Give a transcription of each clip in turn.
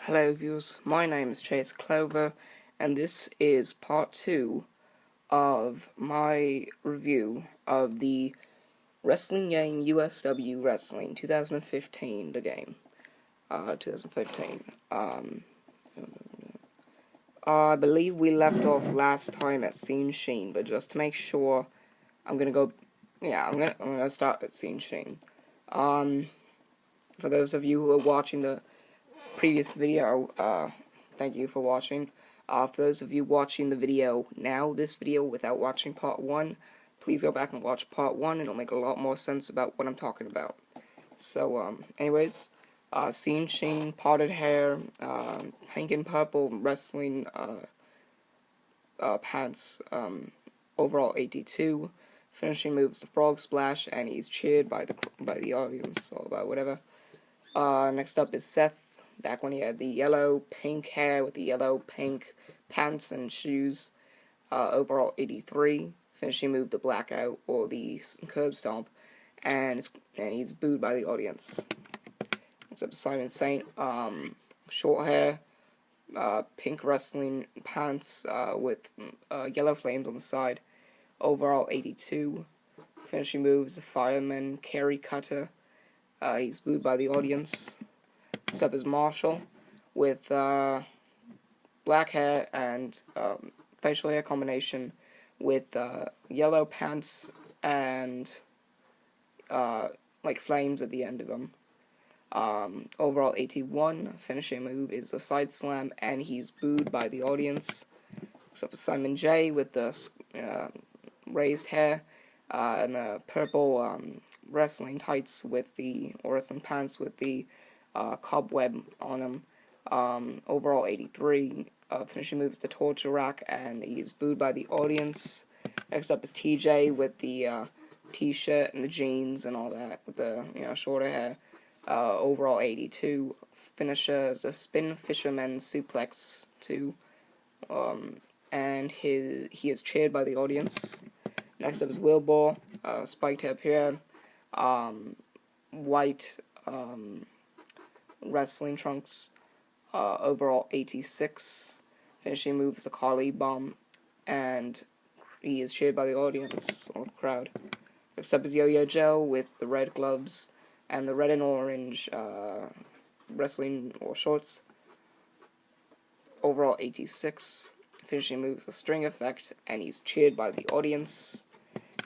Hello viewers, my name is Chase Clover, and this is part 2 of my review of the wrestling game USW Wrestling 2015, the game. 2015. I believe we left off last time at Scene Sheen, but just to make sure, I'm gonna start at Scene Sheen. For those of you who are watching the previous video, thank you for watching. For those of you watching the video now, this video, without watching part 1, please go back and watch part 1, it'll make a lot more sense about what I'm talking about. So, anyways, Scene Sheen, potted hair, pink and purple wrestling, pants, overall 82, finishing moves the frog splash, and he's cheered by the audience, or by whatever. Next up is Seth, back when he had the yellow-pink hair with the yellow-pink pants and shoes, overall 83. Finishing move the blackout, or the curb stomp, and he's booed by the audience. Next up, Simon Saint, short hair, pink wrestling pants with yellow flames on the side, overall 82. Finishing moves the fireman carry cutter, he's booed by the audience. Next up is Marshall, with black hair and facial hair combination with yellow pants and like flames at the end of them. Overall 81, finishing move is a side slam, and he's booed by the audience. Next up is Simon J with the raised hair and purple wrestling tights with wrestling pants with the cobweb on him. Overall 83, finishing moves the torture rack, and he's booed by the audience. Next up is TJ with the t-shirt and the jeans and all that, with the shorter hair. Overall 82, finisher is the spin fisherman suplex 2, and he is cheered by the audience. Next up is Wilbur, spiked hair here, white wrestling trunks, overall 86, finishing moves the Kali bomb, and he is cheered by the audience or the crowd. Next up is Yo-Yo Joe with the red gloves and the red and orange wrestling or shorts, overall 86, finishing moves the string effect, and he's cheered by the audience.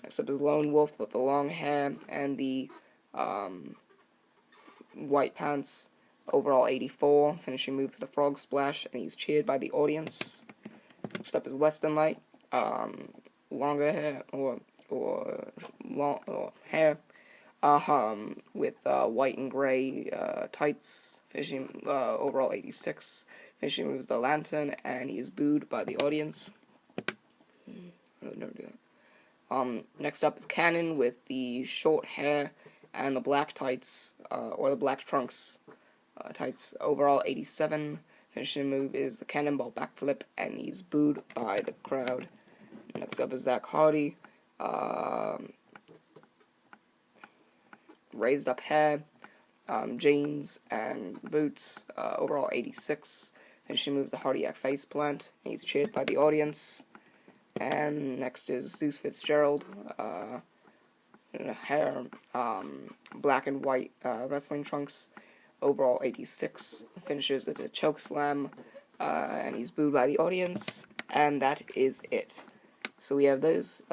Next up is Lone Wolf with the long hair and the white pants, overall 84, finishing moves the frog splash, and he's cheered by the audience. Next up is Western Light, longer hair or hair, with white and gray tights, finishing overall 86, finishing moves the lantern, and he's booed by the audience. I would never do that. Next up is Cannon with the short hair and the black tights, or the black trunks tights, overall 87. Finishing move is the cannonball backflip, and he's booed by the crowd. Next up is Zach Hardy, raised up hair, jeans and boots, overall 86. Finishing moves the Hardiac face plant, and he's cheered by the audience. And next is Zeus Fitzgerald, hair, black and white wrestling trunks, overall 86, finishes with a choke slam, and he's booed by the audience, and that is it. So we have those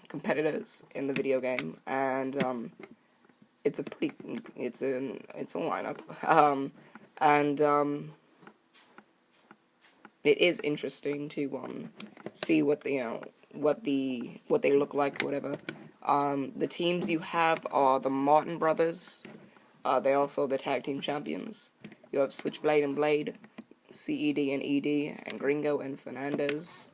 competitors in the video game, and it's a lineup, and it is interesting to see what they look like, or whatever. The teams you have are the Martin brothers. They're also the tag team champions. You have Switchblade and Blade, CED and ED, and Gringo and Fernandez.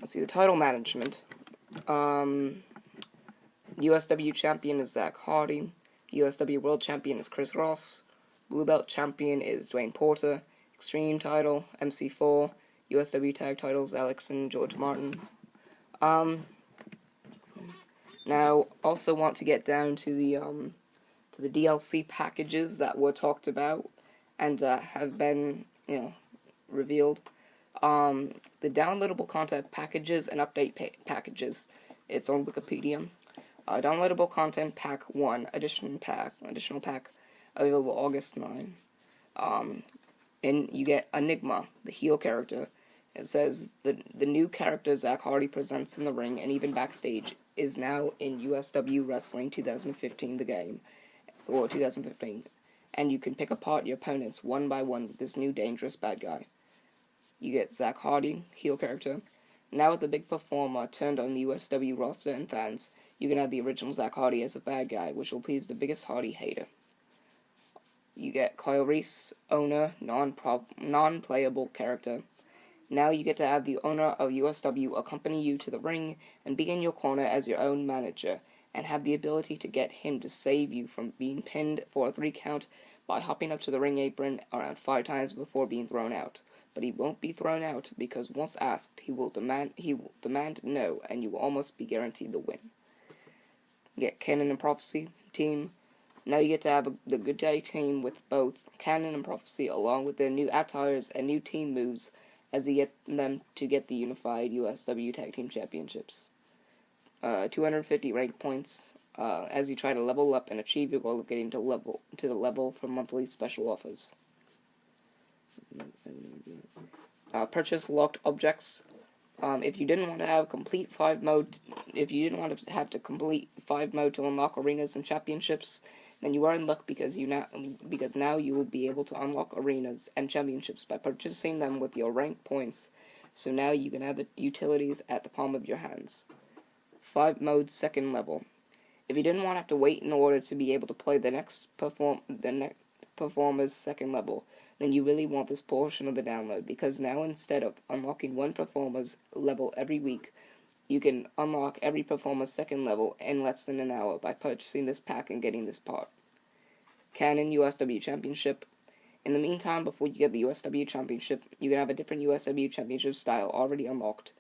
Let's see, the title management. USW champion is Zach Hardy. USW World Champion is Chris Ross. Blue Belt Champion is Dwayne Porter. Extreme title, MC4, USW tag titles, Alex and George Martin. Now, also want to get down to the DLC packages that were talked about and have been, revealed. The downloadable content packages and update packages. It's on Wikipedia. Downloadable content pack 1, additional pack, available August 9. And you get Enigma, the heel character. It says the new character Zach Hardy presents in the ring and even backstage is now in USW Wrestling 2015, the game, or 2015, and you can pick apart your opponents one by one with this new dangerous bad guy. You get Zach Hardy, heel character. Now with the big performer turned on the USW roster and fans, you can have the original Zach Hardy as a bad guy, which will please the biggest Hardy hater. You get Kyle Reese, owner, non-playable character. Now you get to have the owner of USW accompany you to the ring and be in your corner as your own manager, and have the ability to get him to save you from being pinned for a 3 count by hopping up to the ring apron around 5 times before being thrown out. But he won't be thrown out because once asked, he will demand no, and you will almost be guaranteed the win. You get Canon and Prophecy team. Now you get to have the Good Day team with both Canon and Prophecy along with their new attires and new team moves as you get them to get the unified USW Tag Team Championships. 250 rank points as you try to level up and achieve your goal of getting to the level for monthly special offers. Purchase locked objects. If you didn't want to have complete 5 mode, complete 5 mode to unlock arenas and championships, then you are in luck because now you will be able to unlock arenas and championships by purchasing them with your rank points. So now you can have the utilities at the palm of your hands. 5 mode second level. If you didn't want to have to wait in order to be able to play the next performer's second level, then you really want this portion of the download, because now instead of unlocking one performer's level every week, you can unlock every performer's second level in less than an hour by purchasing this pack and getting this part. Canon USW Championship. In the meantime, before you get the USW Championship, you can have a different USW Championship style already unlocked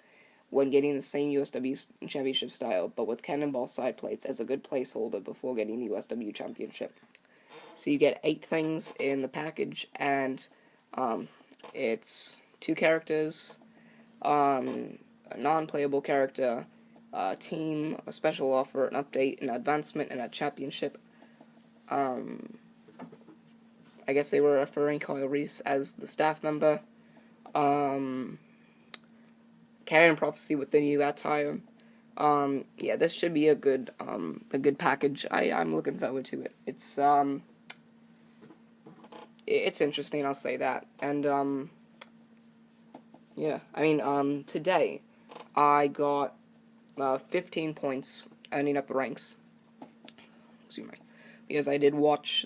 when getting the same USW Championship style, but with cannonball side plates as a good placeholder before getting the USW Championship. So you get 8 things in the package, and it's 2 characters, a non-playable character, a team, a special offer, an update, an advancement, and a championship. I guess they were referring Kyle Reese as the staff member. Canon Prophecy with the new attire. Yeah, this should be a good package. I'm looking forward to it. It's interesting, I'll say that. And, yeah, I mean, today, I got 15 points ending up the ranks. Excuse me. Because I did watch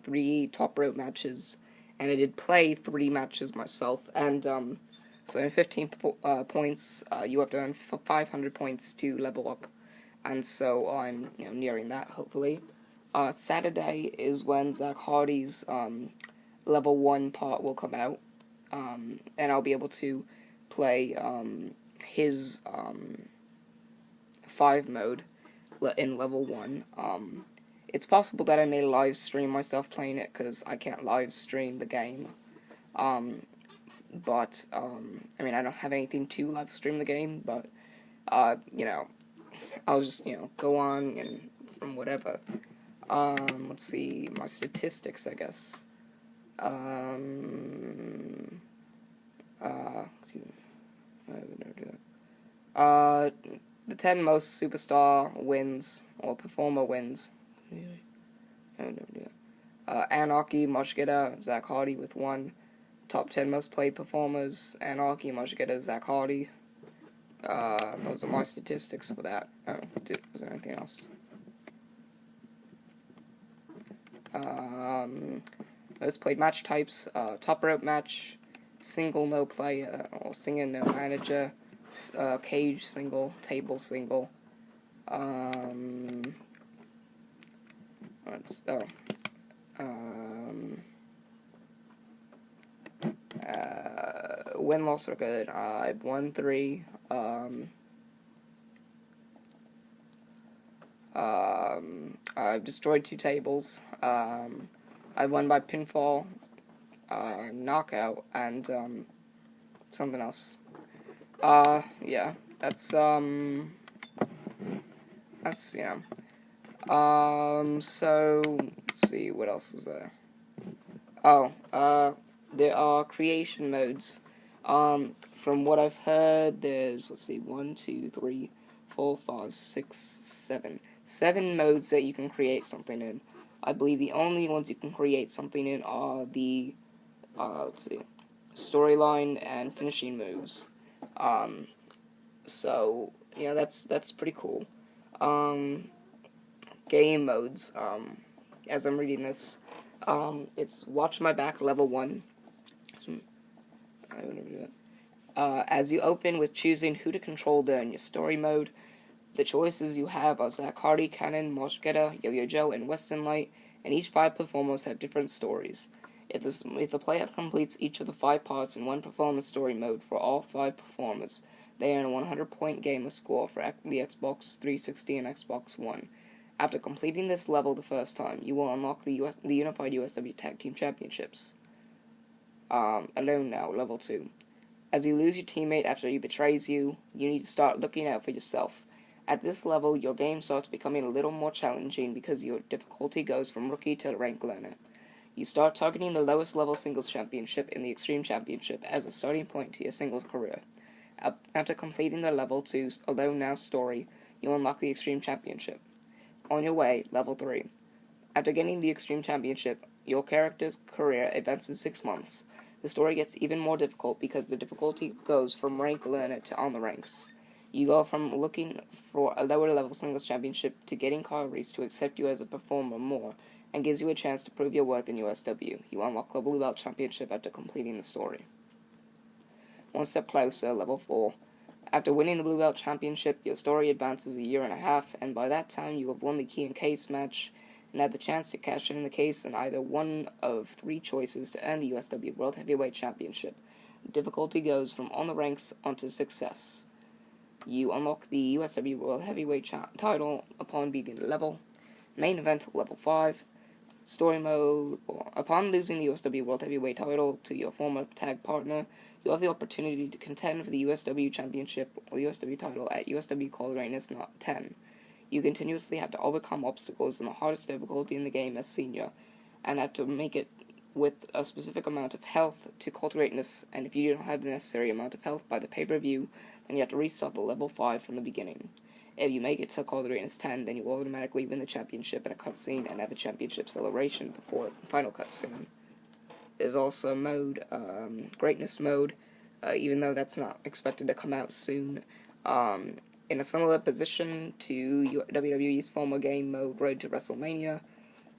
3 top rope matches, and I did play 3 matches myself, and, so in 15 points, you have to earn 500 points to level up, and so I'm, nearing that, hopefully. Saturday is when Zach Hardy's, level 1 part will come out, and I'll be able to play, his, 5 mode in level 1. It's possible that I may live stream myself playing it, because I can't live stream the game. But, I mean, I don't have anything to live stream the game, but, I'll just, go on and from whatever. Let's see, my statistics, I guess. The 10 most superstar wins, or performer wins. Anarchy, Moshgeda, Zach Hardy with 1. Top 10 most played performers, Anarchy, Moshgeda, Zach Hardy. Those are my statistics for that. Oh, was there anything else? Most played match types, top rope match, single no player, or single no manager, cage single, table single, win-loss record, I've won 3, I've destroyed 2 tables, I won by pinfall, knockout, and, something else. Yeah, that's, you know. So, let's see, what else is there? There are creation modes. From what I've heard, there's, let's see, 1, 2, 3, 4, 5, 6, 7. 7 modes that you can create something in. I believe the only ones you can create something in are the, let's see, storyline and finishing moves. So, you know, that's pretty cool. Game modes, as I'm reading this, it's Watch My Back level 1. I would never do that. As you open with choosing who to control during your story mode, the choices you have are Zach Hardy, Cannon, Moshgeta, Yo-Yo Joe, and Western Light, and each 5 performers have different stories. If the player completes each of the 5 parts in one performance story mode for all 5 performers, they earn a 100-point gamer score for the Xbox 360 and Xbox One. After completing this level the first time, you will unlock the Unified USW Tag Team Championships. Alone now, level 2. As you lose your teammate after he betrays you, you need to start looking out for yourself. At this level, your game starts becoming a little more challenging because your difficulty goes from rookie to rank learner. You start targeting the lowest level singles championship in the Extreme Championship as a starting point to your singles career. After completing the level 2 Alone Now story, you unlock the Extreme Championship. On your way, level 3. After getting the Extreme Championship, your character's career advances 6 months. The story gets even more difficult because the difficulty goes from rank learner to on the ranks. You go from looking for a lower level singles championship to getting Kyle Reese to accept you as a performer more, and gives you a chance to prove your worth in USW. You unlock the Blue Belt Championship after completing the story. One step closer, level 4. After winning the Blue Belt Championship, your story advances a year and a half, and by that time you have won the Key and Case match, and had the chance to cash in the case in either one of 3 choices to earn the USW World Heavyweight Championship. Difficulty goes from on the ranks onto success. You unlock the USW World Heavyweight title upon beating the level. Main event, level 5. Story mode, upon losing the USW World Heavyweight title to your former tag partner, you have the opportunity to contend for the USW Championship or USW title at USW Call Greatness 10. You continuously have to overcome obstacles in the hardest difficulty in the game as senior, and have to make it with a specific amount of health to Call to Greatness, and if you don't have the necessary amount of health by the pay-per-view, then you have to restart the level 5 from the beginning. If you make it to Call to Greatness 10, then you will automatically win the championship in a cutscene and have a championship celebration before the final cutscene. There's also mode, Greatness mode, even though that's not expected to come out soon. In a similar position to WWE's former game mode, Road to WrestleMania,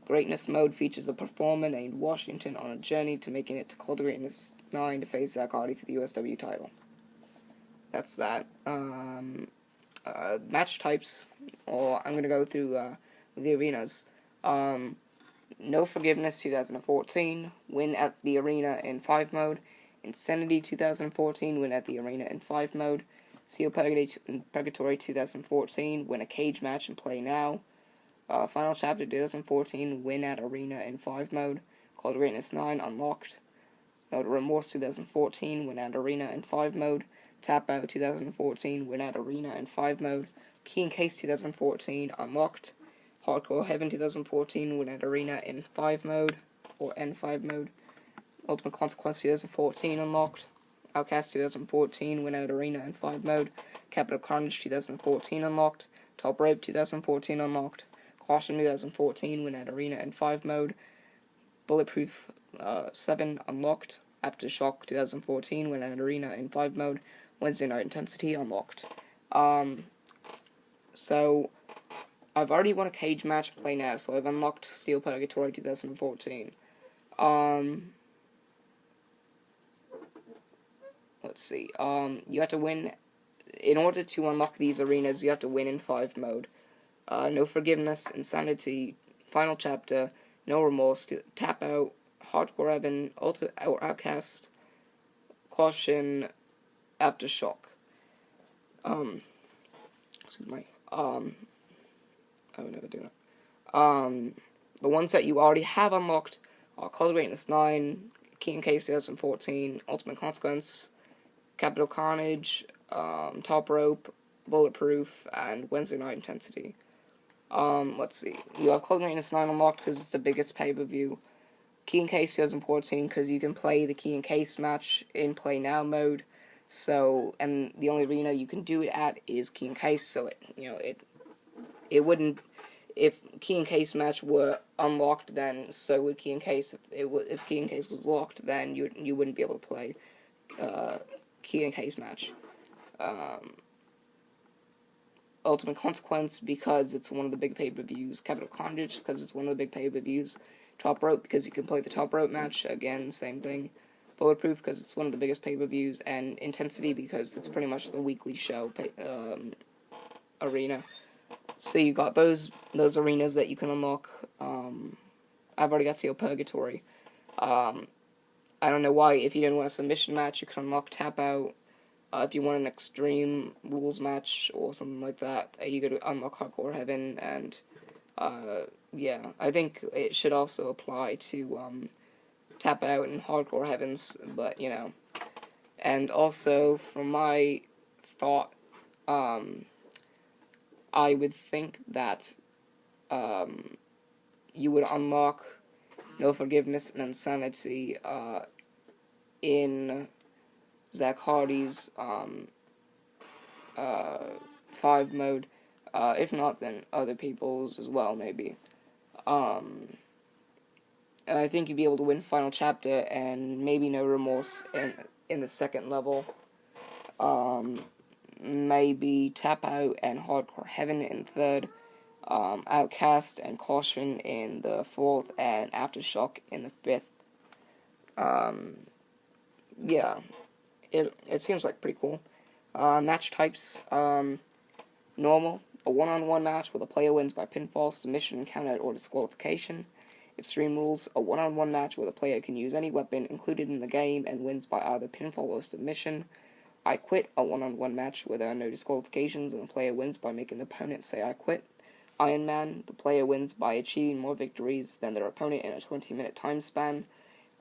Greatness mode features a performer named Washington on a journey to making it to Call to Greatness 9 to face Zach Hardy for the USW title. That's that. Match types, or I'm going to go through the arenas. No Forgiveness 2014, win at the arena in 5 mode. Insanity 2014, win at the arena in 5 mode. Seal Purgatory 2014, win a cage match and play now. Final Chapter 2014, win at arena in 5 mode. Call to Greatness 9, unlocked. No Remorse 2014, win at arena in 5 mode. Tap Out 2014, win at arena in 5 mode. Key and Case 2014, unlocked. Hardcore Heaven 2014, win at arena in 5 mode, or N5 mode. Ultimate Consequence 2014, unlocked. Outcast 2014, win at arena in 5 mode. Capital Carnage 2014, unlocked. Top Rope 2014, unlocked. Caution 2014, win at arena in 5 mode. Bulletproof 7, unlocked. Aftershock 2014, win at arena in 5 mode. Wednesday Night Intensity, unlocked. So, I've already won a cage match play now, so I've unlocked Steel Purgatory 2014. Let's see. You have to win. In order to unlock these arenas, you have to win in 5 mode. No Forgiveness, Insanity, Final Chapter, No Remorse, Tap Out, Hardcore Heaven, Outcast, caution, aftershock. Excuse me. I would never do that. The ones that you already have unlocked are Color Greatness 9, Key and Case 2014, Ultimate Consequence, Capital Carnage, Top Rope, Bulletproof, and Wednesday Night Intensity. Let's see. You have Color Greatness 9 unlocked because it's the biggest pay-per-view. Key and Case 2014 because you can play the Key and Case match in Play Now mode. So, and the only arena you can do it at is Key and Case, so it wouldn't, if Key and Case match were unlocked, then so would Key and Case. If Key and Case was locked, then you wouldn't be able to play Key and Case match. Ultimate Consequence because it's one of the big pay-per-views. Capital Carnage because it's one of the big pay-per-views. Top Rope because you can play the Top Rope match, again, same thing. Bulletproof because it's one of the biggest pay-per-views, and Intensity because it's pretty much the weekly show arena. So you got those arenas that you can unlock. I've already got Seal Purgatory. I don't know why, if you didn't want a submission match, you can unlock Tap Out. If you want an Extreme Rules match or something like that, you could unlock Hardcore Heaven, and yeah, I think it should also apply to Tap Out and Hardcore Heavens, but, you know. And also, from my thought, I would think that you would unlock No Forgiveness and Insanity in Zach Hardy's 5 mode. If not, then other people's as well, maybe. And I think you'd be able to win Final Chapter and maybe No Remorse in the second level. Maybe Tap Out and Hardcore Heaven in third. Outcast and Caution in the fourth, and Aftershock in the fifth. Yeah, it seems like pretty cool. Match types, normal, a one-on-one match where the player wins by pinfall, submission, countout, or disqualification. Extreme Rules, a one-on-one match where the player can use any weapon included in the game and wins by either pinfall or submission. I Quit, a one-on-one match where there are no disqualifications and the player wins by making the opponent say I quit. Iron Man, the player wins by achieving more victories than their opponent in a 20-minute time span.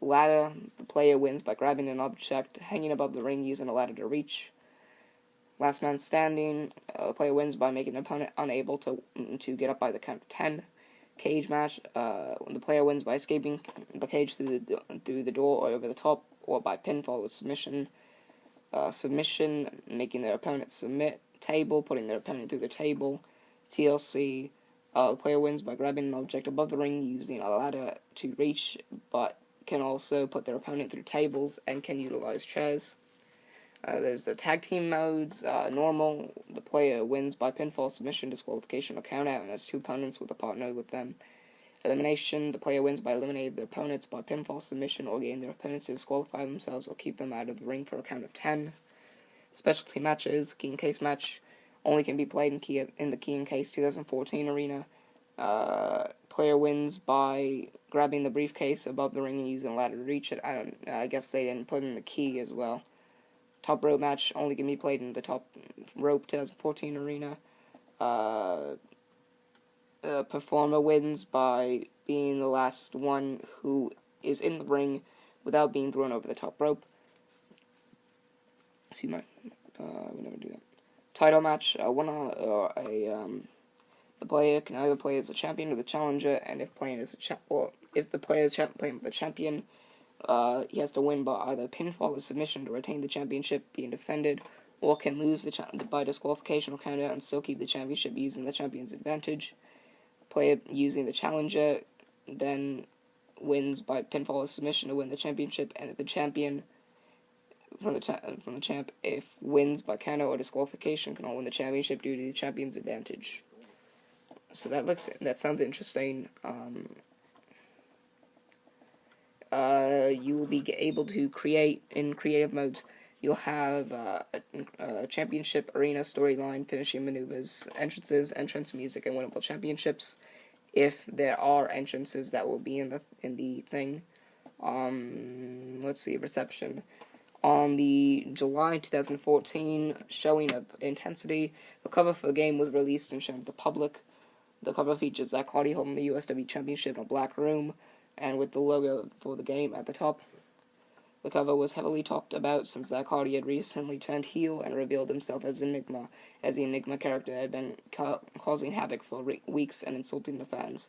Ladder, the player wins by grabbing an object hanging above the ring using a ladder to reach. Last Man Standing, the player wins by making the opponent unable to get up by the count of 10. Cage match, the player wins by escaping the cage through the door or over the top, or by pinfall with submission. Submission, making their opponent submit. Table, putting their opponent through the table. TLC, the player wins by grabbing an object above the ring using a ladder to reach, but can also put their opponent through tables and can utilize chairs. There's the tag team modes. Normal, the player wins by pinfall, submission, disqualification, or countout, and has 2 opponents with a partner with them. Elimination, the player wins by eliminating their opponents by pinfall, submission, or getting their opponents to disqualify themselves or keep them out of the ring for a count of 10. Specialty matches, Key and Case match, only can be played in the Key and Case 2014 arena. Player wins by grabbing the briefcase above the ring and using a ladder to reach it. I guess they didn't put in the key as well. Top Rope match only can be played in the Top Rope 2014 arena. Performer wins by being the last one who is in the ring without being thrown over the top rope. We never do that. Title match, the player can either play as a champion or the challenger, and if playing as if the player is playing with the champion, he has to win by either pinfall or submission to retain the championship being defended, or can lose by disqualification or countout and still keep the championship using the champion's advantage. Player using the challenger then wins by pinfall or submission to win the championship, and if the champion from the champ, if wins by countout or disqualification, can all win the championship due to the champion's advantage. So that sounds interesting. You will be able to create in creative modes. You'll have a championship arena storyline, finishing maneuvers, entrance music, and winnable championships. If there are entrances that will be in the thing. Let's see, reception. On the July 2014 showing of Intensity, the cover for the game was released and shown to the public. The cover features Zach Hardy holding the USW Championship in a black room, and with the logo for the game at the top. The cover was heavily talked about since Zach Hardy had recently turned heel and revealed himself as Enigma, as the Enigma character had been causing havoc for weeks and insulting the fans.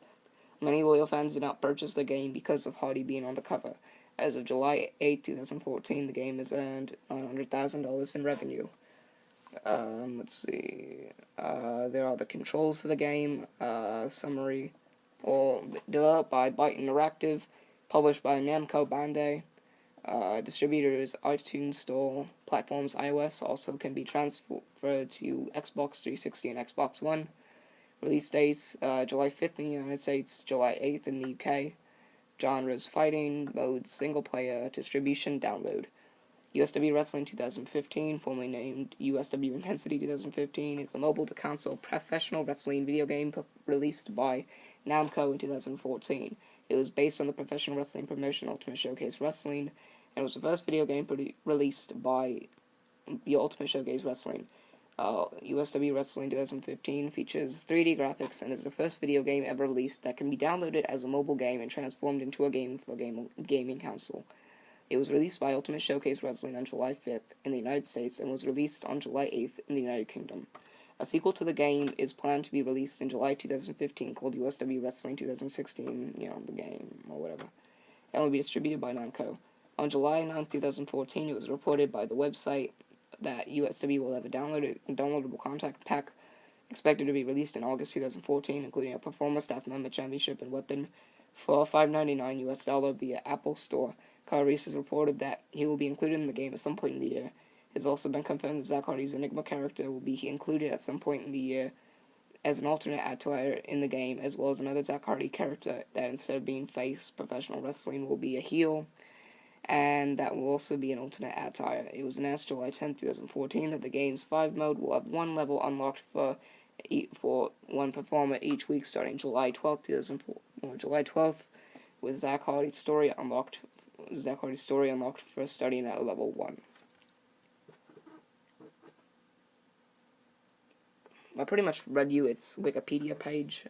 Many loyal fans did not purchase the game because of Hardy being on the cover. As of July 8, 2014, the game has earned $900,000 in revenue. Let's see. There are the controls for the game. Summary. All developed by Byte Interactive, published by Namco Bandai. Distributors iTunes Store. Platforms iOS also can be transferred to Xbox 360 and Xbox One. Release dates July 5th in the United States, July 8th in the UK. Genres fighting, modes single player, distribution, download. USW Wrestling 2015, formerly named USW Intensity 2015, is a mobile-to-console professional wrestling video game released by Namco in 2014. It was based on the professional wrestling promotion Ultimate Showcase Wrestling, and was the first video game released by the Ultimate Showcase Wrestling. USW Wrestling 2015 features 3D graphics and is the first video game ever released that can be downloaded as a mobile game and transformed into a game for a gaming console. It was released by Ultimate Showcase Wrestling on July 5th in the United States and was released on July 8th in the United Kingdom. A sequel to the game is planned to be released in July 2015 called USW Wrestling 2016, the game, or whatever, and will be distributed by Namco. On July 9th, 2014, it was reported by the website that USW will have a downloadable contact pack expected to be released in August 2014, including a Performer Staff Member Championship and weapon for $5.99 US via Apple Store. Kyle Reese has reported that he will be included in the game at some point in the year. It has also been confirmed that Zach Hardy's Enigma character will be included at some point in the year as an alternate attire in the game, as well as another Zach Hardy character that instead of being face professional wrestling will be a heel, and that will also be an alternate attire. It was announced July 10, 2014 that the game's 5 mode will have one level unlocked for one performer each week starting July 12th, with Zach Hardy's story unlocked for starting at level 1. I pretty much read you its Wikipedia page.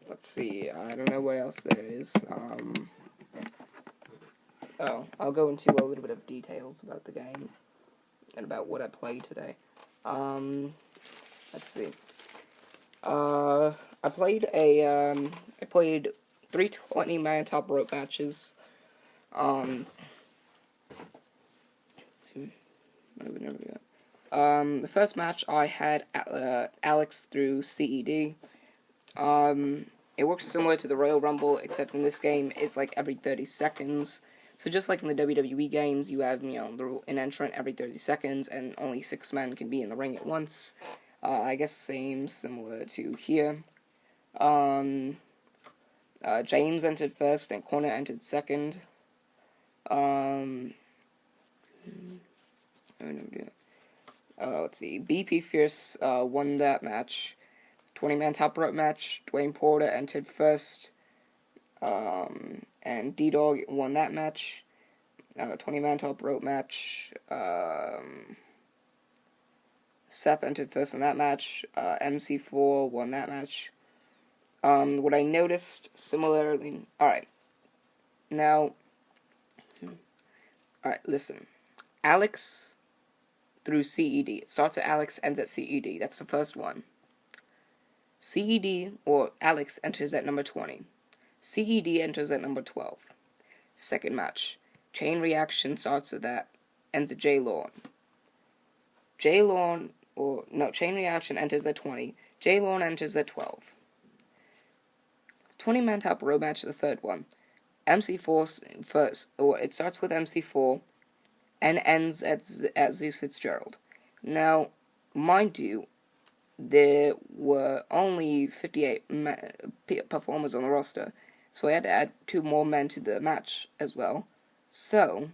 Let's see, I don't know what else there is. I'll go into a little bit of details about the game and about what I played today. Let's see. I played 3 20-man top rope matches. The first match I had Alex through CED. It works similar to the Royal Rumble, except in this game it's like every 30 seconds. So just like in the WWE games, you have an entrant every 30 seconds, and only 6 men can be in the ring at once. I guess similar to here. James entered first, and Corner entered second. Let's see. BP Fierce won that match. 20-man top rope match. Dwayne Porter entered first. And D-Dog won that match. 20-man top rope match. Seth entered first in that match. MC4 won that match. What I noticed similarly... Alright. Now... Alright, listen. Alex through CED. It starts at Alex, ends at CED. That's the first one. CED, or Alex, enters at number 20. CED enters at number 12. Second match. Chain Reaction starts at that, ends at J-Lorne. Chain Reaction enters at 20. J-Lorne enters at 12. 20-man top row match, the third one. MC4 first, or it starts with MC4 and ends at Zeus Fitzgerald. Now, mind you, there were only 58 performers on the roster, so I had to add 2 more men to the match as well. So,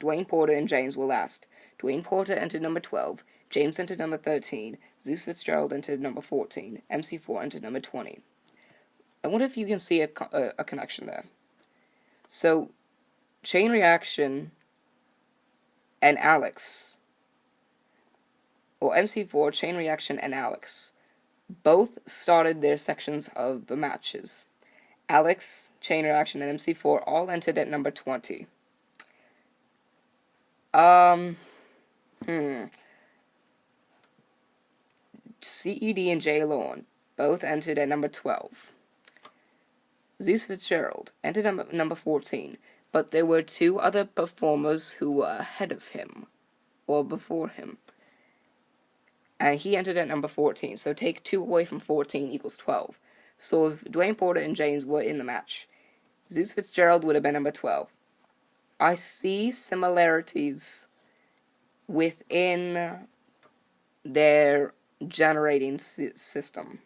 Dwayne Porter and James were last. Dwayne Porter entered number 12, James entered number 13, Zeus Fitzgerald entered number 14, MC4 entered number 20. I wonder if you can see a connection there. So, Chain Reaction and Alex, or MC4, Chain Reaction, and Alex, both started their sections of the matches. Alex, Chain Reaction, and MC4 all entered at number 20. CED and Jay Lorne both entered at number 12. Zeus Fitzgerald entered at number 14, but there were two other performers who were ahead of him, or before him. And he entered at number 14, so take 2 away from 14 equals 12. So if Dwayne Porter and James were in the match, Zeus Fitzgerald would have been number 12. I see similarities within their generating system.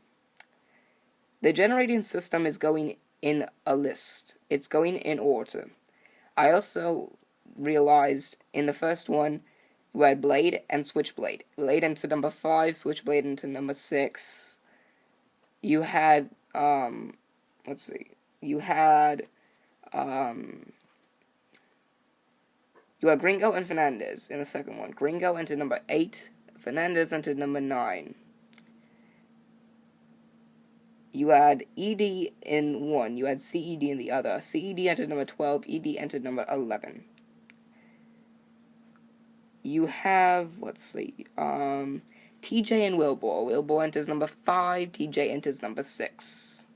The generating system is going in a list. It's going in order. I also realized in the first one, you had Blade and Switchblade. Blade into number 5, Switchblade into number 6. You had, you had Gringo and Fernandez in the second one. Gringo entered number 8, Fernandez entered number 9. You had ED in one, you had CED in the other. CED entered number 12, ED entered number 11. You have, TJ and Wilbur. Wilbur enters number 5, TJ enters number 6.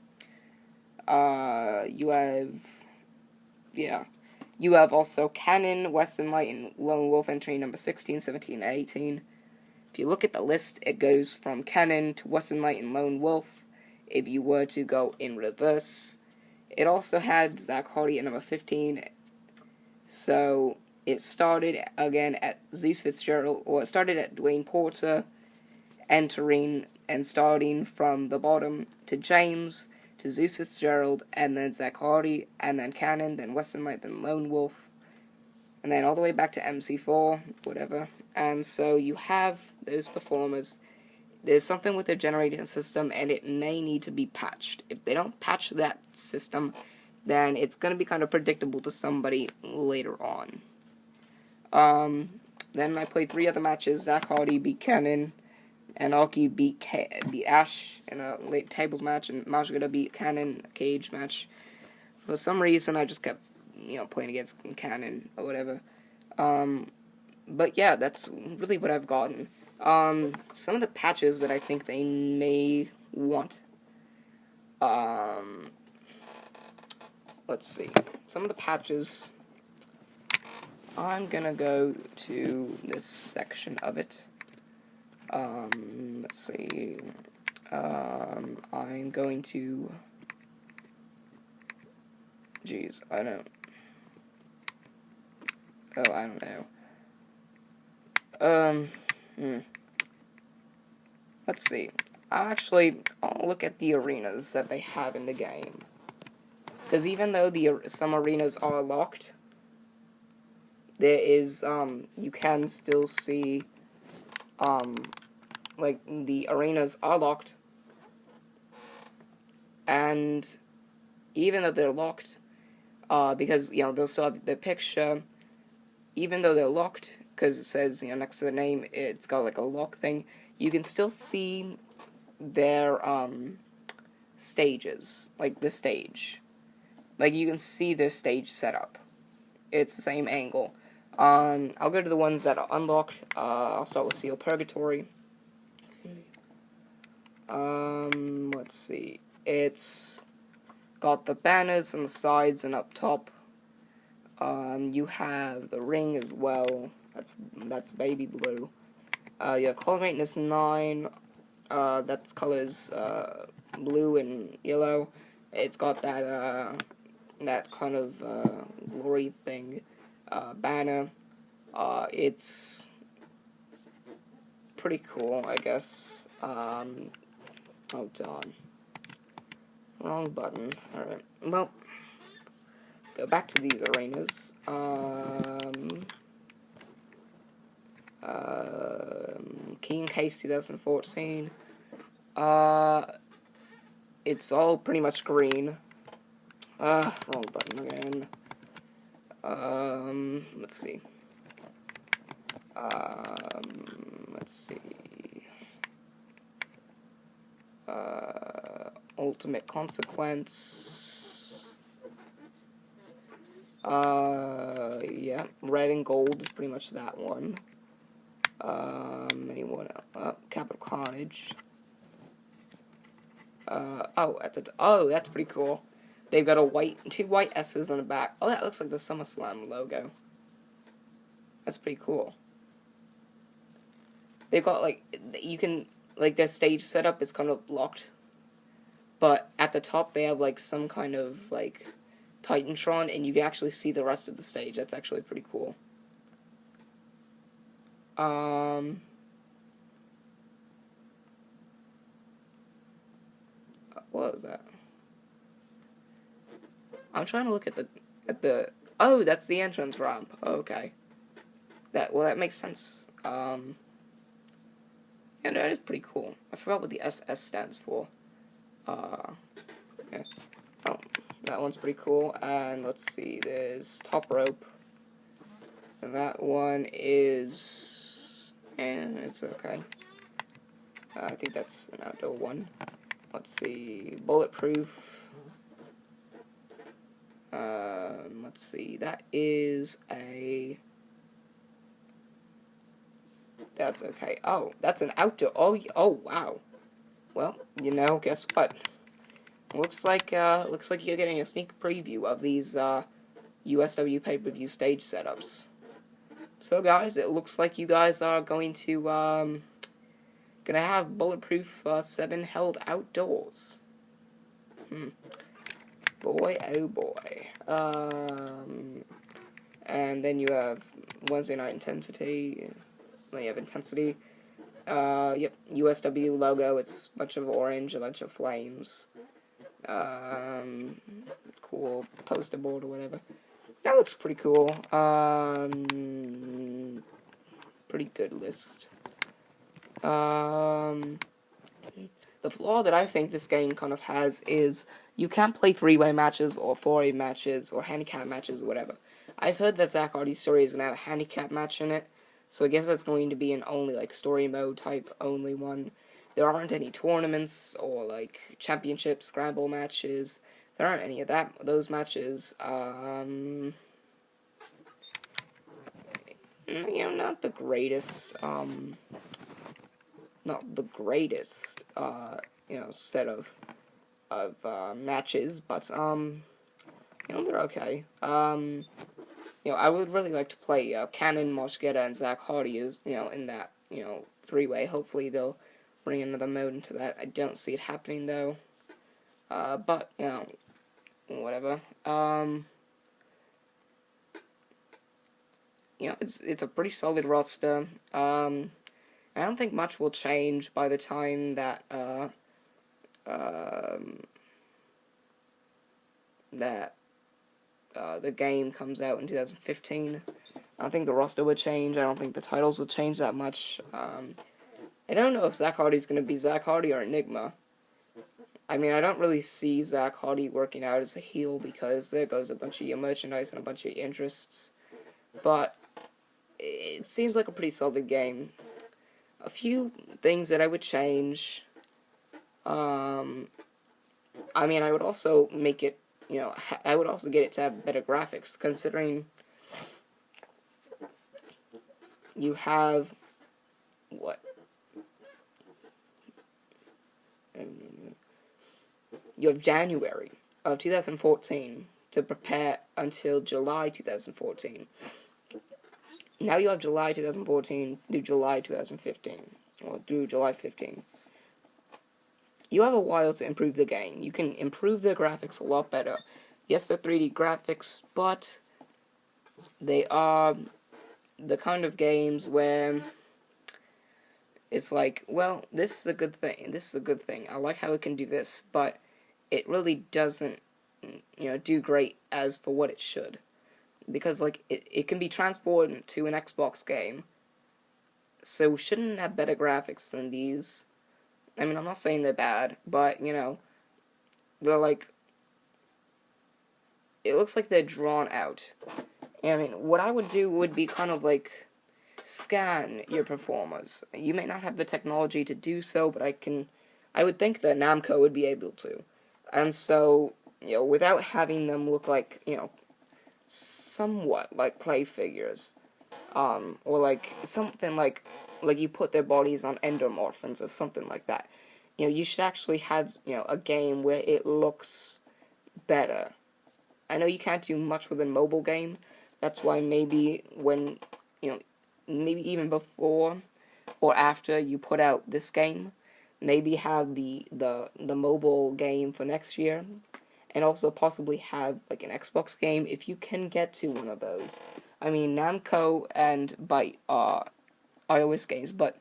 You have also Cannon, Western Light, and Lone Wolf entering number 16, 17, and 18. If you look at the list, it goes from Cannon to Western Light and Lone Wolf. If you were to go in reverse, it also had Zach Hardy at number 15. So it started again at Zeus Fitzgerald, or it started at Dwayne Porter, entering and starting from the bottom to James, to Zeus Fitzgerald, and then Zach Hardy, and then Cannon, then Western Light, then Lone Wolf, and then all the way back to MC4, whatever. And so you have those performers. There's something with their generating system, and it may need to be patched. If they don't patch that system, then it's going to be kind of predictable to somebody later on. Then I played 3 other matches. Zach Hardy beat Cannon, and Aoki beat Ash in a late tables match, and Majigata beat Cannon, a cage match. For some reason, I just kept, playing against Cannon or whatever. But yeah, that's really what I've gotten. Some of the patches that I think they may want. Let's see. Some of the patches. I'm gonna go to this section of it. Let's see. I'm going to. Jeez, I don't know. Let's see. I'll look at the arenas that they have in the game. Because even though some arenas are locked, there is, you can still see, the arenas are locked. And even though they're locked, because, they'll still have the picture, even though they're locked, because it says, next to the name, it's got, a lock thing, you can still see their, stages, the stage. You can see their stage setup. It's the same angle. I'll go to the ones that are unlocked. I'll start with Seal Purgatory. Let's see. It's got the banners on the sides and up top. You have the ring as well. That's baby blue. You have color maintenance 9. That's colors blue and yellow. It's got that kind of glory thing banner. It's pretty cool, I guess. Oh darn. Wrong button. Alright. Well, go back to these arenas. King Case 2014. It's all pretty much green. Wrong button again. Let's see. Let's see. Ultimate Consequence. Yeah, red and gold is pretty much that one. Anyone else? Capital Carnage. Oh, that's pretty cool. They've got two white S's on the back. Oh, that looks like the SummerSlam logo. That's pretty cool. They've got, like, you can, like, their stage setup is kind of locked. But at the top, they have, like, some kind of, like, Titantron, and you can actually see the rest of the stage. That's actually pretty cool. What was that? I'm trying to look at the. Oh, that's the entrance ramp. Oh, okay. That makes sense. Yeah, that is pretty cool. I forgot what the SS stands for. Yeah. Oh, that one's pretty cool. And let's see, there's Top Rope. And that one is, and it's okay. I think that's an outdoor one. Let's see, Bulletproof. Let's see, that is a. That's okay. Oh, that's an outdoor. Oh, wow. Well, guess what? Looks like you're getting a sneak preview of these USW pay-per-view stage setups. So, guys, it looks like you guys are going to gonna have Bulletproof 7 held outdoors. Boy, oh boy. And then you have Wednesday Night Intensity. Then you have Intensity. Yep, USW logo. It's a bunch of orange, a bunch of flames. Cool poster board or whatever. That looks pretty cool. Pretty good list. The flaw that I think this game kind of has is you can't play 3-way matches or 4-way matches or handicap matches or whatever. I've heard that Zach Hardy's story is going to have a handicap match in it, so I guess that's going to be an only, like, story mode type only one. There aren't any tournaments or, like, championship scramble matches. There aren't any of those matches. Not the greatest, set of matches, but, they're okay. I would really like to play Cannon, Moshgetta, and Zach Hardy in that, 3-way. Hopefully they'll bring another mode into that. I don't see it happening, though. But, whatever. It's a pretty solid roster. I don't think much will change by the time that, the game comes out in 2015. I don't think the roster would change. I don't think the titles will change that much. I don't know if Zach Hardy's going to be Zach Hardy or Enigma. I mean, I don't really see Zach Hardy working out as a heel because there goes a bunch of your merchandise and a bunch of your interests. But it seems like a pretty solid game. A few things that I would change. I would also make it, I would also get it to have better graphics, considering you have, you have January of 2014 to prepare until July 2014. Now you have July 2014 through July 2015, or through July 15. You have a while to improve the game. You can improve the graphics a lot better. Yes, they're 3D graphics, but they are the kind of games where it's like, well, this is a good thing. This is a good thing. I like how it can do this, but it really doesn't, do great as for what it should. Because, like, it can be transformed to an Xbox game, so shouldn't it have better graphics than these? I mean, I'm not saying they're bad, but, they're like, it looks like they're drawn out. I mean, what I would do would be kind of like scan your performers. You may not have the technology to do so, but I would think that Namco would be able to. And so, without having them look like, somewhat like clay figures, or like something like you put their bodies on endomorphins or something like that. You should actually have, a game where it looks better. I know you can't do much with a mobile game. That's why maybe when, maybe even before or after you put out this game, maybe have the mobile game for next year, and also possibly have like an Xbox game if you can get to one of those. I mean, Namco and Byte are iOS games, but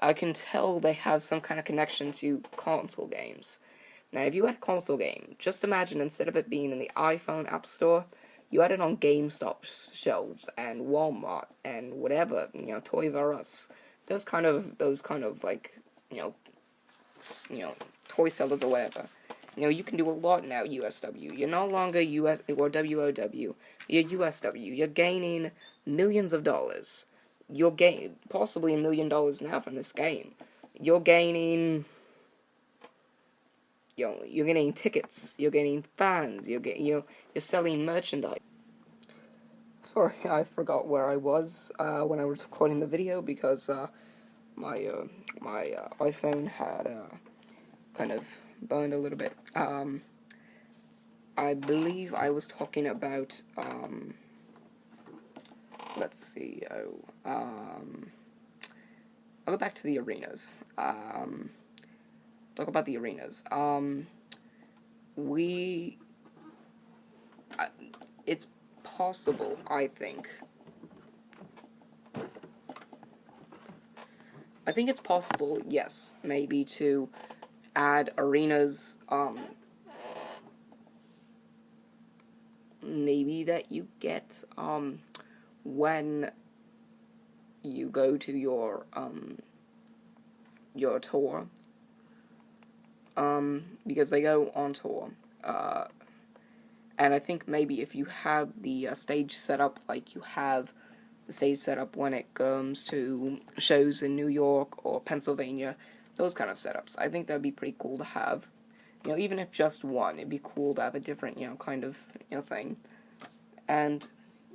I can tell they have some kind of connection to console games. Now, if you had a console game, just imagine instead of it being in the iPhone App Store, you had it on GameStop shelves and Walmart and whatever, Toys R Us. Those kind of like, toy sellers or whatever. You can do a lot now, USW. You're no longer US or WOW. You're USW. You're gaining millions of dollars. You're possibly $1 million now from this game. You're gaining, you're getting tickets. You're getting fans. You're selling merchandise. Sorry, I forgot where I was when I was recording the video because my iPhone had kind of burned a little bit. I believe I was talking about let's see. I'll go back to the arenas. Talk about the arenas. It's possible, I think. I think it's possible, yes, maybe to add arenas, maybe that you get, when you go to your tour, because they go on tour, and I think maybe if you have the stage set up like you have the stage set up when it comes to shows in New York or Pennsylvania, those kind of setups, I think that'd be pretty cool to have. Even if just one, it'd be cool to have a different, kind of, thing. And,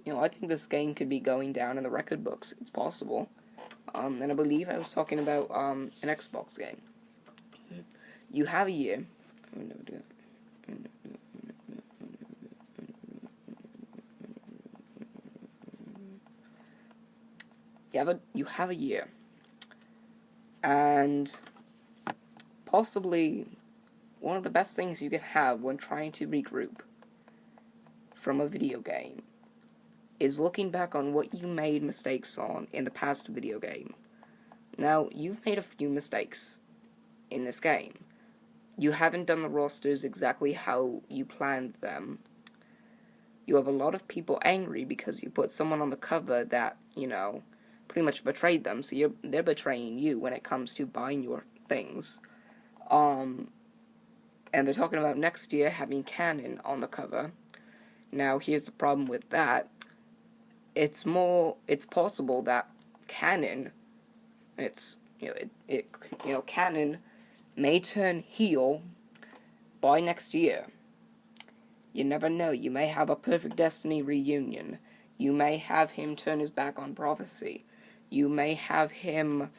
I think this game could be going down in the record books. It's possible. And I believe I was talking about an Xbox game. You have a year. You have a year. And possibly one of the best things you can have when trying to regroup from a video game is looking back on what you made mistakes on in the past video game. Now, you've made a few mistakes in this game. You haven't done the rosters exactly how you planned them. You have a lot of people angry because you put someone on the cover that, pretty much betrayed them, so they're betraying you when it comes to buying your things. And they're talking about next year having Canon on the cover. Now, here's the problem with that. It's possible that Canon, Canon may turn heel by next year. You never know. You may have a Perfect Destiny reunion. You may have him turn his back on Prophecy. You may have him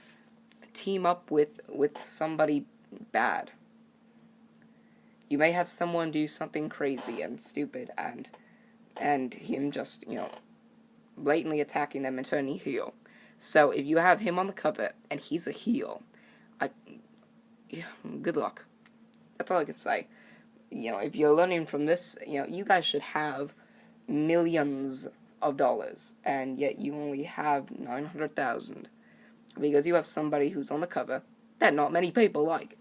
team up with somebody bad. You may have someone do something crazy and stupid and him just, blatantly attacking them and turning heel. So if you have him on the cover and he's a heel, good luck. That's all I can say. If you're learning from this, you guys should have millions of dollars, and yet you only have 900,000 because you have somebody who's on the cover that not many people like.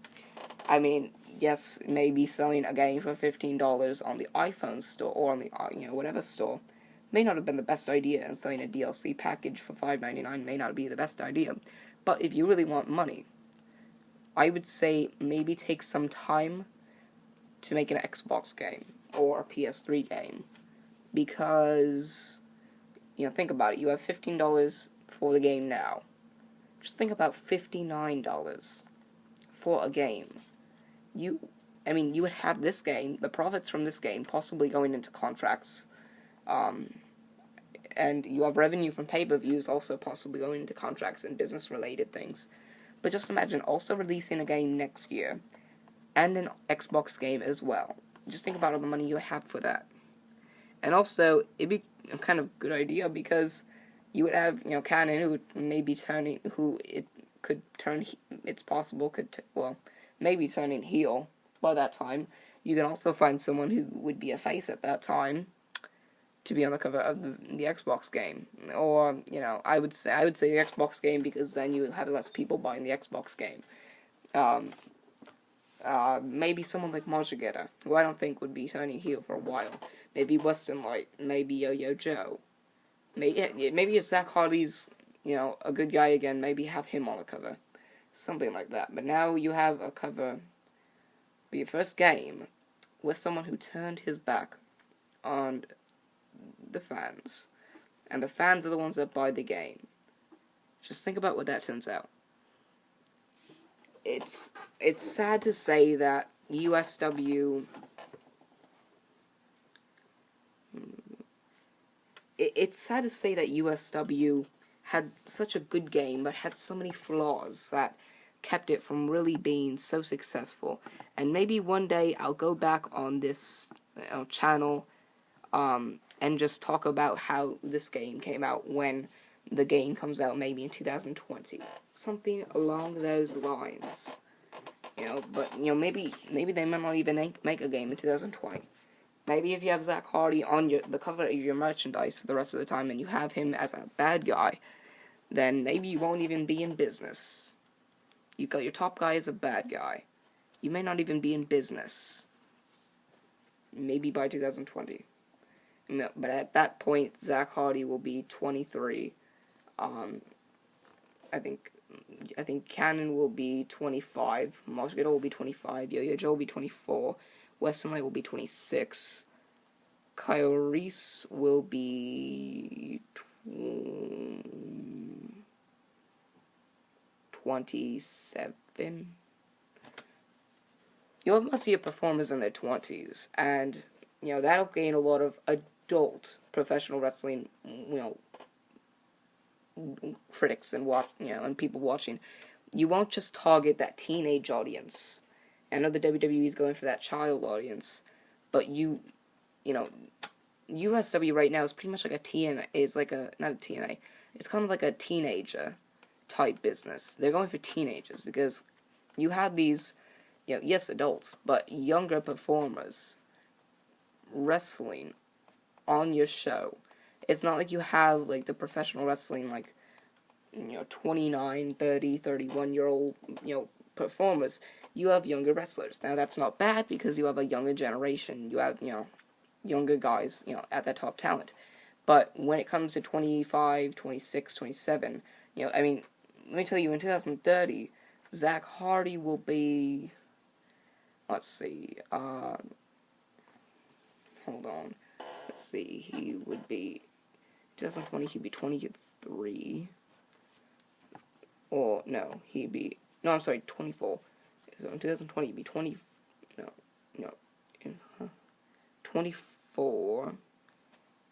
I mean, yes, maybe selling a game for $15 on the iPhone store or on the whatever store may not have been the best idea, and selling a DLC package for $5.99 may not be the best idea. But if you really want money, I would say maybe take some time to make an Xbox game or a PS3 game, because think about it. You have $15 for the game now. Just think about $59 for a game. You would have this game, the profits from this game, possibly going into contracts, and you have revenue from pay-per-views also possibly going into contracts and business-related things. But just imagine also releasing a game next year, and an Xbox game as well. Just think about all the money you have for that. And also, it'd be a kind of good idea because you would have, Canon who maybe turning, who it could turn, it's possible maybe turning heel by that time. You can also find someone who would be a face at that time to be on the cover of the Xbox game. Or, I would say the Xbox game because then you would have less people buying the Xbox game. Maybe someone like Majigeta, who I don't think would be turning heel for a while. Maybe Western Light, maybe Yo-Yo Joe. Maybe if Zach Hardy's, a good guy again, maybe have him on the cover. Something like that. But now you have a cover for your first game with someone who turned his back on the fans. And the fans are the ones that buy the game. Just think about what that turns out. It's sad to say that USW... It's sad to say that USW had such a good game, but had so many flaws that kept it from really being so successful. And maybe one day I'll go back on this channel and just talk about how this game came out when the game comes out maybe in 2020. Something along those lines. But maybe they might not even make a game in 2020. Maybe if you have Zach Hardy on the cover of your merchandise for the rest of the time and you have him as a bad guy, then maybe you won't even be in business. You got your top guy as a bad guy. You may not even be in business. Maybe by 2020. But at that point, Zach Hardy will be 23. I think Cannon will be 25. Majigeta will be 25. Yo-Yo Joe will be 24. Weston Light will be 26. Kyle Reese will be 27. You'll have most of your performers in their 20s, and that'll gain a lot of adult professional wrestling, critics and and people watching. You won't just target that teenage audience. I know the WWE is going for that child audience, but USW right now is pretty much like a TNA. It's like not a TNA. It's kind of like a teenager type business. They're going for teenagers because you have these, yes, adults, but younger performers wrestling on your show. It's not like you have like the professional wrestling 29, 30, 31-year-old performers. You have younger wrestlers. Now that's not bad because you have a younger generation. You have younger guys at that top talent. But when it comes to 25, 26, 27, let me tell you, in 2030, Zach Hardy will be, let's see, hold on, let's see, he would be, 2020, he'd be 23, or, no, I'm sorry, 24, so in 2020, he'd be 24,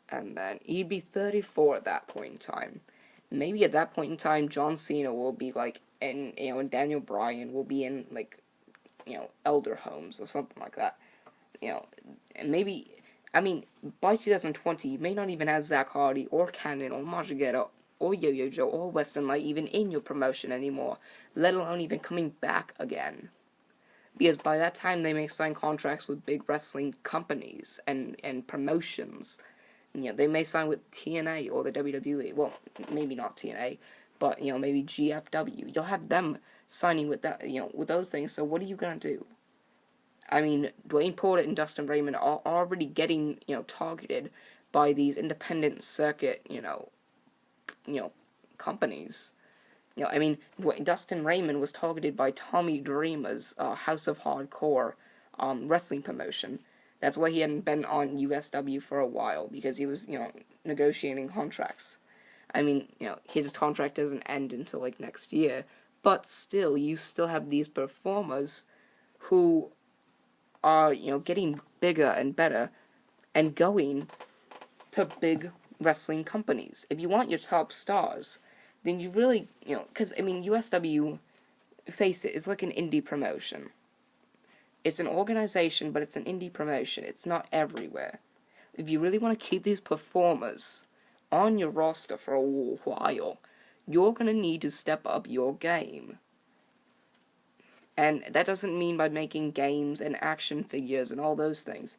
and then he'd be 34 at that point in time. Maybe at that point in time, John Cena will be and Daniel Bryan will be in elder homes or something like that. And maybe, by 2020, you may not even have Zach Hardy or Cannon or Majigeta or Yo-Yo Joe or Western Light even in your promotion anymore, let alone even coming back again. Because by that time, they may sign contracts with big wrestling companies and promotions. They may sign with TNA or the WWE. Well, maybe not TNA, but, maybe GFW. You'll have them signing with that, with those things. So what are you going to do? Dwayne Porter and Dustin Raymond are already getting, targeted by these independent circuit, companies. Dustin Raymond was targeted by Tommy Dreamer's House of Hardcore wrestling promotion. That's why he hadn't been on USW for a while, because he was, negotiating contracts. I mean, his contract doesn't end until, like, next year, but still, you still have these performers who are, getting bigger and better and going to big wrestling companies. If you want your top stars, then you really, because, I mean, USW, face it, is like an indie promotion. It's an organization, but it's an indie promotion. It's not everywhere. If you really want to keep these performers on your roster for a while, you're going to need to step up your game. And that doesn't mean by making games and action figures and all those things.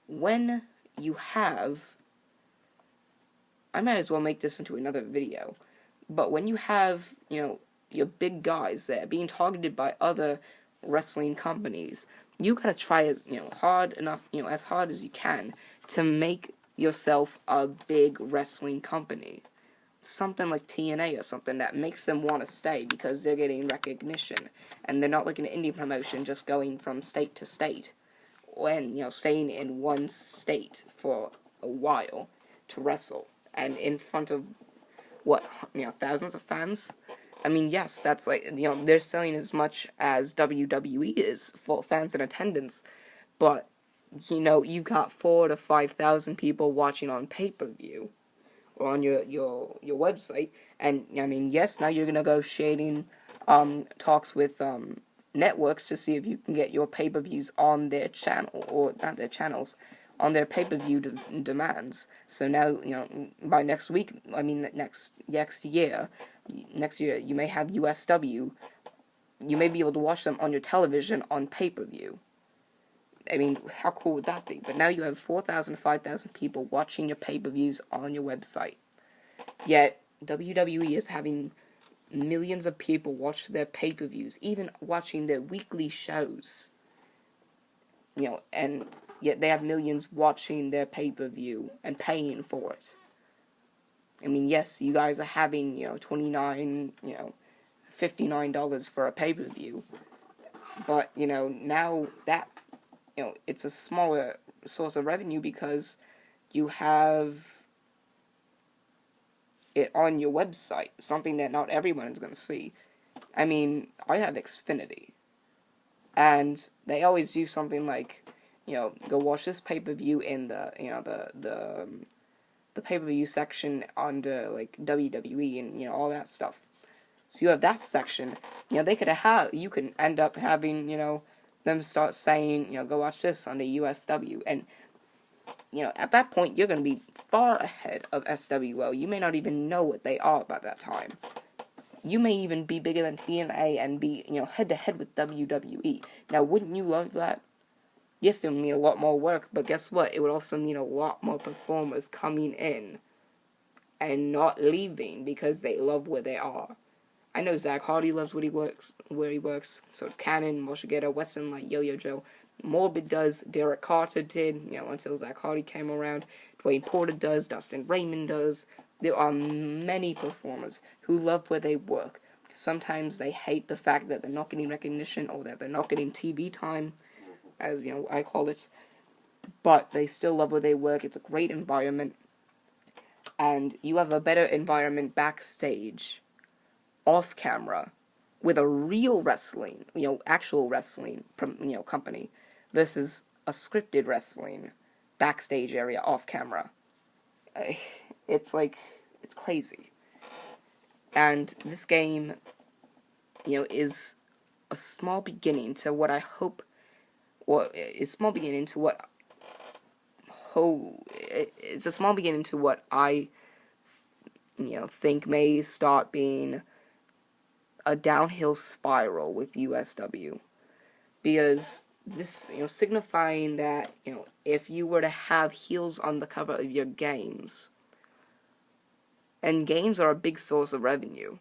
When you have... I might as well make this into another video. But when you have, your big guys that are being targeted by other wrestling companies, you gotta try as, hard enough, as hard as you can to make yourself a big wrestling company. Something like TNA or something that makes them want to stay because they're getting recognition. And they're not like an indie promotion just going from state to state. When, staying in one state for a while to wrestle. And in front of, thousands of fans? I mean, yes, that's like, they're selling as much as WWE is for fans in attendance. But, you got 4,000 to 5,000 people watching on pay-per-view. Or on your website. And, I mean, yes, now you're negotiating talks with networks to see if you can get your pay-per-views on their channel, or not their channels, on their pay-per-view demands. So now, by next week, I mean, next year, you may have USW. You may be able to watch them on your television on pay-per-view. I mean, how cool would that be? But now you have 4,000 to 5,000 people watching your pay-per-views on your website. Yet, WWE is having millions of people watch their pay-per-views, even watching their weekly shows. And yet they have millions watching their pay-per-view and paying for it. I mean, yes, you guys are having, $29, $59 for a pay-per-view. But, now that, it's a smaller source of revenue because you have it on your website, something that not everyone is going to see. I mean, I have Xfinity, and they always do something like, go watch this pay-per-view in the, the pay-per-view section under, like, WWE and, all that stuff. So you have that section, they could have, you can end up having, them start saying, go watch this on the USW, and, at that point, you're going to be far ahead of SWL. You may not even know what they are by that time. You may even be bigger than TNA and be, head-to-head with WWE. Now, wouldn't you love that? Yes, it would mean a lot more work, but guess what? It would also mean a lot more performers coming in and not leaving because they love where they are. I know Zach Hardy loves where he works. So does Cannon, Moshe Getter, Weston, like Yo-Yo Joe. Morbid does, Derek Carter did, until Zach Hardy came around. Dwayne Porter does, Dustin Raymond does. There are many performers who love where they work. Sometimes they hate the fact that they're not getting recognition or that they're not getting TV time, as, I call it. But they still love where they work. It's a great environment. And you have a better environment backstage, off camera, with a real wrestling, actual wrestling, company, versus a scripted wrestling backstage area off camera. It's crazy. And this game, is a small beginning to what I hope, it's a small beginning to what it's a small beginning to what I, think may start being a downhill spiral with USW. Because this, signifying that, if you were to have heels on the cover of your games, and games are a big source of revenue,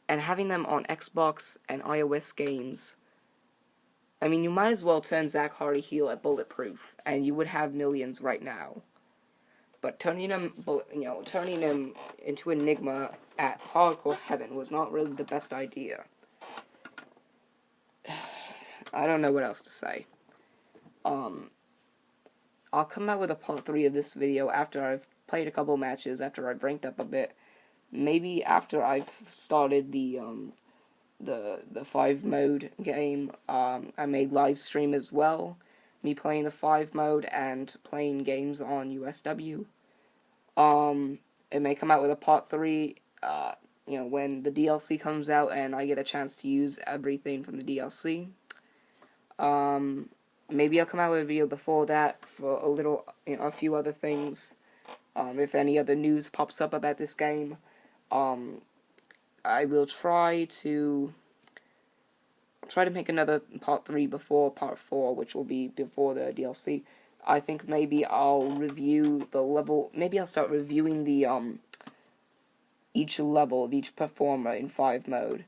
and having them on Xbox and iOS games, I mean, you might as well turn Zach Hardy heel at Bulletproof, and you would have millions right now. But turning him into Enigma at Hardcore Heaven was not really the best idea. I don't know what else to say. I'll come out with a part 3 of this video after I've played a couple matches, after I've ranked up a bit. Maybe after I've started the 5 mode game. I made live stream as well, me playing the 5 mode and playing games on USW. It may come out with a part 3, when the DLC comes out and I get a chance to use everything from the DLC. Maybe I'll come out with a video before that for a few other things. If any other news pops up about this game, I will try to make another part 3 before part 4, which will be before the DLC. I think maybe I'll review the level. Maybe I'll start reviewing the each level of each performer in 5 mode,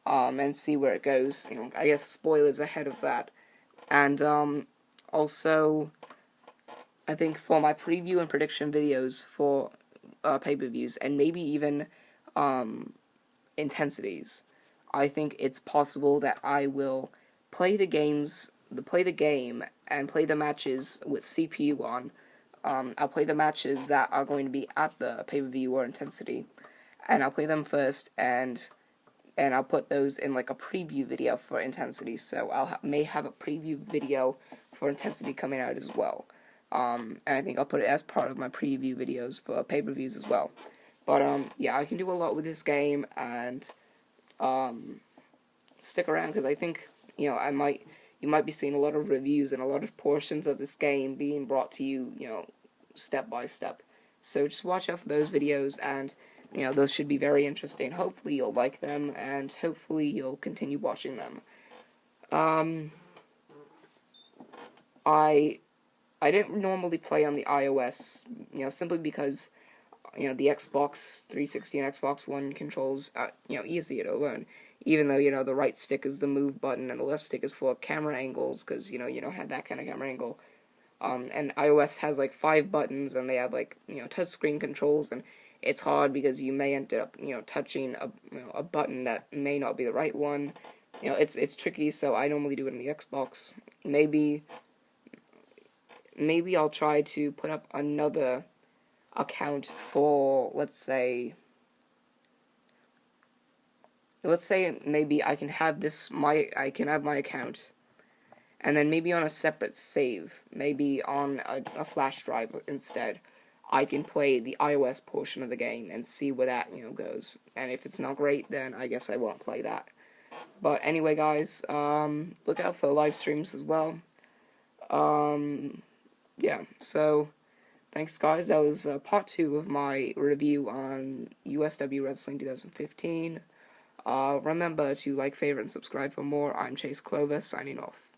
and see where it goes. I guess spoilers ahead of that. And also, I think for my preview and prediction videos for pay-per-views, and maybe even intensities, I think it's possible that I will play the game and play the matches with CPU on. I'll play the matches that are going to be at the pay-per-view or intensity, and I'll play them first, and I'll put those in like a preview video for intensity. So I may have a preview video for intensity coming out as well. And I think I'll put it as part of my preview videos for pay-per-views as well. But yeah, I can do a lot with this game, and stick around, because I think you might be seeing a lot of reviews and a lot of portions of this game being brought to you, step by step. So just watch out for those videos, and those should be very interesting. Hopefully you'll like them, and hopefully you'll continue watching them. I didn't normally play on the iOS, simply because the Xbox 360 and Xbox One controls easier to learn. Even though the right stick is the move button and the left stick is for camera angles, because you don't have that kind of camera angle. And iOS has like 5 buttons, and they have like touchscreen controls, and it's hard because you may end up touching a button that may not be the right one. It's tricky. So I normally do it on the Xbox. Maybe I'll try to put up another account for, let's say maybe I can have my account, and then maybe on a separate save, maybe on a flash drive instead, I can play the iOS portion of the game and see where that goes. And if it's not great, then I guess I won't play that. But anyway, guys, look out for live streams as well. Yeah, so thanks, guys. That was part 2 of my review on USW Wrestling 2015. Remember to like, favorite, and subscribe for more. I'm Chase Clovis, signing off.